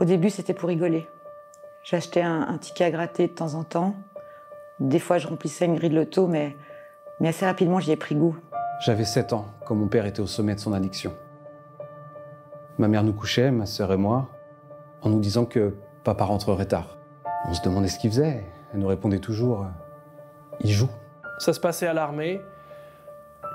Au début, c'était pour rigoler. J'achetais un ticket à gratter de temps en temps. Des fois, je remplissais une grille de loto, mais assez rapidement, j'y ai pris goût. J'avais 7 ans quand mon père était au sommet de son addiction. Ma mère nous couchait, ma sœur et moi, en nous disant que papa rentrerait tard. On se demandait ce qu'il faisait. Elle nous répondait toujours « il joue ». Ça se passait à l'armée.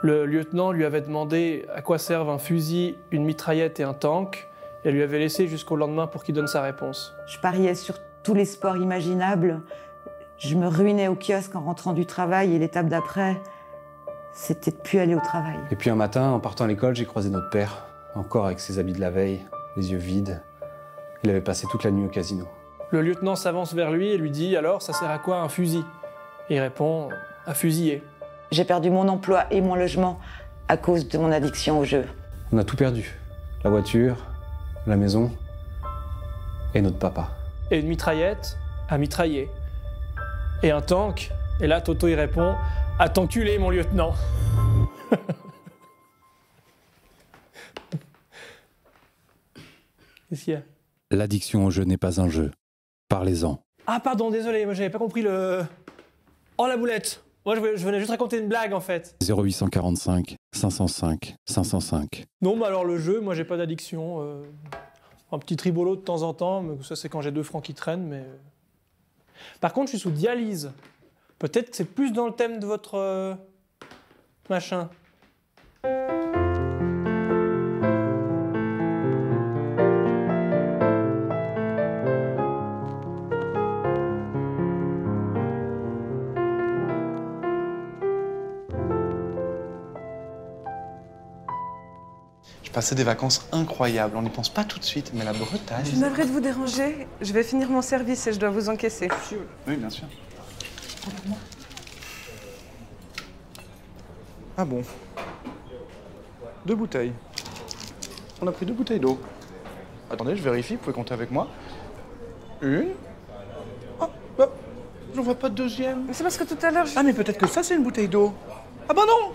Le lieutenant lui avait demandé à quoi servent un fusil, une mitraillette et un tank. Et elle lui avait laissé jusqu'au lendemain pour qu'il donne sa réponse. Je pariais sur tous les sports imaginables. Je me ruinais au kiosque en rentrant du travail et l'étape d'après, c'était de plus aller au travail. Et puis un matin, en partant à l'école, j'ai croisé notre père, encore avec ses habits de la veille, les yeux vides. Il avait passé toute la nuit au casino. Le lieutenant s'avance vers lui et lui dit « Alors, ça sert à quoi un fusil ?» Et il répond « À fusiller ». J'ai perdu mon emploi et mon logement à cause de mon addiction au jeu. On a tout perdu. La voiture, la maison et notre papa. Et une mitraillette à mitrailler. Et un tank, et là Toto y répond « À t'enculer, mon lieutenant !» Qu'est-ce qu'il y a? L'addiction au jeu n'est pas un jeu. Parlez-en. Ah pardon, désolé, moi j'avais pas compris le... Oh la boulette! Moi je venais juste raconter une blague en fait. 0845 505 505. Non, mais alors le jeu, moi j'ai pas d'addiction. Un petit tribolo de temps en temps, mais ça c'est quand j'ai 2 francs qui traînent, mais... Par contre, je suis sous dialyse. Peut-être que c'est plus dans le thème de votre... machin. Je passais des vacances incroyables. On n'y pense pas tout de suite, mais la Bretagne... Je suis navrée de vous déranger. Je vais finir mon service et je dois vous encaisser. Oui, bien sûr. Ah bon? 2 bouteilles. On a pris 2 bouteilles d'eau. Attendez, je vérifie, vous pouvez compter avec moi. 1. Ah, bah, je n'en vois pas de deuxième. Mais c'est parce que tout à l'heure, Ah, mais peut-être que ça, c'est une bouteille d'eau. Ah bah non!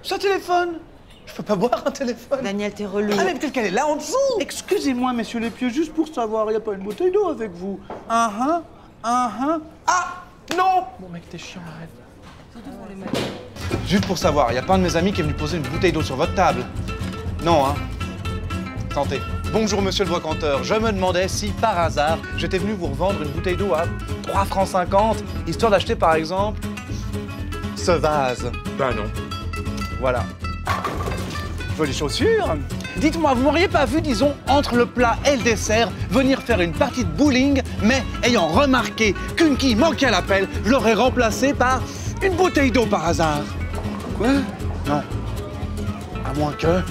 C'est un téléphone! Je peux pas boire un téléphone. Daniel, t'es relou. Ah, mais peut-être qu'elle est là en dessous! Excusez-moi, messieurs les pieux, juste pour savoir, il n'y a pas une bouteille d'eau avec vous? Ah! Non! Bon mec, t'es chiant, arrête. Juste pour savoir, il n'y a pas un de mes amis qui est venu poser une bouteille d'eau sur votre table? Non, hein? Tentez. Bonjour, monsieur le brocanteur. Je me demandais si, par hasard, j'étais venu vous revendre une bouteille d'eau à 3,50 francs, histoire d'acheter, par exemple, ce vase. Ben non. Voilà. Jolies chaussures. Dites-moi, vous m'auriez pas vu, disons, entre le plat et le dessert, venir faire une partie de bowling, mais ayant remarqué qu'une quille manquait à l'appel, je l'aurais remplacée par une bouteille d'eau par hasard. Quoi? Non. À moins que...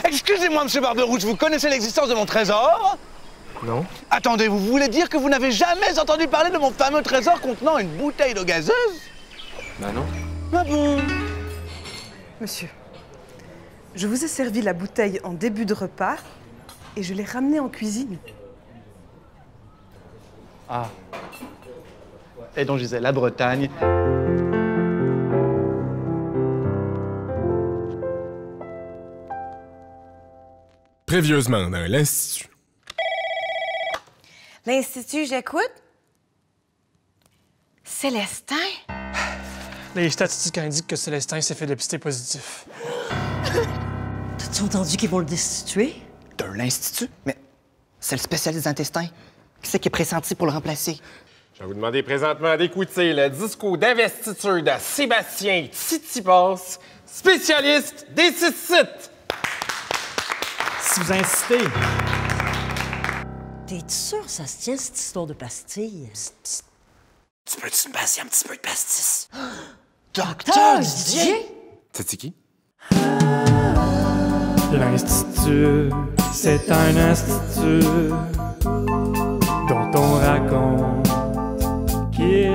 Excusez-moi, monsieur Barberousse, vous connaissez l'existence de mon trésor? Non. Attendez, vous voulez dire que vous n'avez jamais entendu parler de mon fameux trésor contenant une bouteille d'eau gazeuse? Ben non. Ah bon? monsieur, je vous ai servi la bouteille en début de repas et je l'ai ramenée en cuisine. Ah. Et donc je disais la Bretagne. Prévieusement dans l'Institut. L'Institut, j'écoute. Célestin? Les statistiques indiquent que Célestin s'est fait dépister positif. T'as-tu entendu qu'ils vont le destituer? De l'Institut? Mais c'est le spécialiste d'intestin. Qui c'est qui est pressenti pour le remplacer? Je vais vous demander présentement d'écouter le discours d'investiture de Sébastien Tsitsipas, spécialiste des cystites. Si vous insistez. T'es sûr que ça se tient, cette histoire de pastilles? Tu peux-tu me passer un petit peu de pastis? Docteur Didier? C'est qui? L'Institut, c'est un institut dont on raconte qu'il